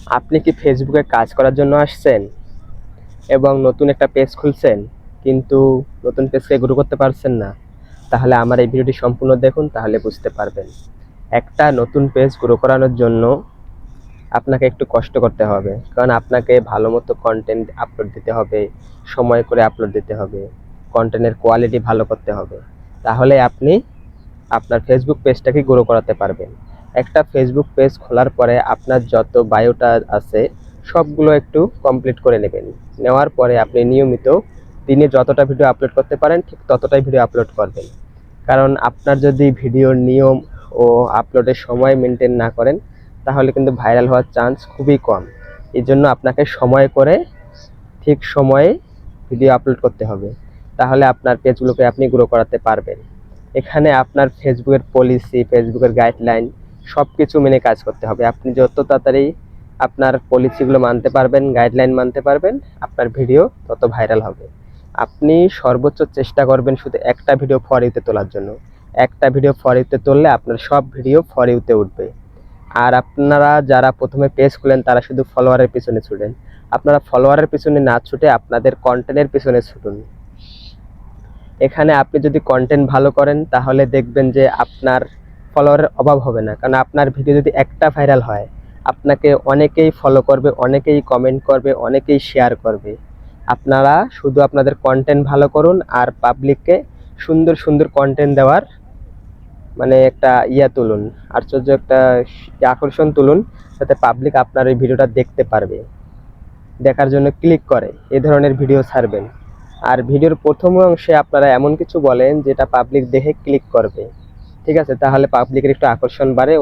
আপনি কি ফেসবুকে কাজ করার জন্য আসছেন এবং নতুন একটা পেজ খুলছেন, কিন্তু নতুন পেজকে গ্রো করতে পারছেন না? তাহলে আমার এই ভিডিওটি সম্পূর্ণ দেখুন, তাহলে বুঝতে পারবেন। একটা নতুন পেজ গ্রো করানোর জন্য আপনাকে একটু কষ্ট করতে হবে, কারণ আপনাকে ভালো মতো কন্টেন্ট আপলোড দিতে হবে, সময় করে আপলোড দিতে হবে, কন্টেন্টের কোয়ালিটি ভালো করতে হবে। তাহলে আপনি আপনার ফেসবুক পেজটাকে গ্রো করাতে পারবেন। একটা ফেসবুক পেজ খোলার পরে আপনার যত বায়োটা আছে সবগুলো একটু কমপ্লিট করে নেবেন। নেওয়ার পরে আপনি নিয়মিত দিনে যতটা ভিডিও আপলোড করতে পারেন ঠিক ততটাই ভিডিও আপলোড করবেন। কারণ আপনার যদি ভিডিওর নিয়ম ও আপলোডের সময় মেনটেন না করেন, তাহলে কিন্তু ভাইরাল হওয়ার চান্স খুবই কম। এই জন্য আপনাকে সময় করে ঠিক সময়ে ভিডিও আপলোড করতে হবে, তাহলে আপনার পেজগুলোকে আপনি গ্রো করাতে পারবেন। এখানে আপনার ফেসবুকের পলিসি, ফেসবুকের গাইডলাইন সব কিছু মেনে কাজ করতে হবে। আপনি যত তাড়াতাড়ি আপনার পলিসিগুলো মানতে পারবেন, গাইডলাইন মানতে পারবেন, আপনার ভিডিও তত ভাইরাল হবে। আপনি সর্বোচ্চ চেষ্টা করবেন শুধু একটা ভিডিও ফর ইউতে তোলার জন্য। একটা ভিডিও ফর ইউতে তুললে আপনার সব ভিডিও ফর ইউতে উঠবে। আর আপনারা যারা প্রথমে পেজ খুলেন তারা শুধু ফলোয়ারের পিছনে ছুটেন। আপনারা ফলোয়ারের পিছনে না ছুটে আপনাদের কন্টেন্টের পিছনে ছুটুন। এখানে আপনি যদি কন্টেন্ট ভালো করেন তাহলে দেখবেন যে আপনার ফলোয়ারের অভাব হবে না, কারণ আপনার ভিডিও যদি একটা ভাইরাল হয় আপনাকে অনেকেই ফলো করবে, অনেকেই কমেন্ট করবে, অনেকেই শেয়ার করবে। আপনারা শুধু আপনাদের কন্টেন্ট ভালো করুন আর পাবলিককে সুন্দর সুন্দর কন্টেন্ট দেওয়ার একটা তুলুন, আশ্চর্য একটা আকর্ষণ তুলুন, যাতে পাবলিক আপনার এই ভিডিওটা দেখতে পারবে, দেখার জন্য ক্লিক করে। এই ধরনের ভিডিও ছাড়বেন। আর ভিডিওর প্রথম অংশে আপনারা এমন কিছু বলেন যেটা পাবলিক দেখে ক্লিক করবে। ঠিক আছে, তাহলে পাবলিকের একটু আকর্ষণ বাড়ে।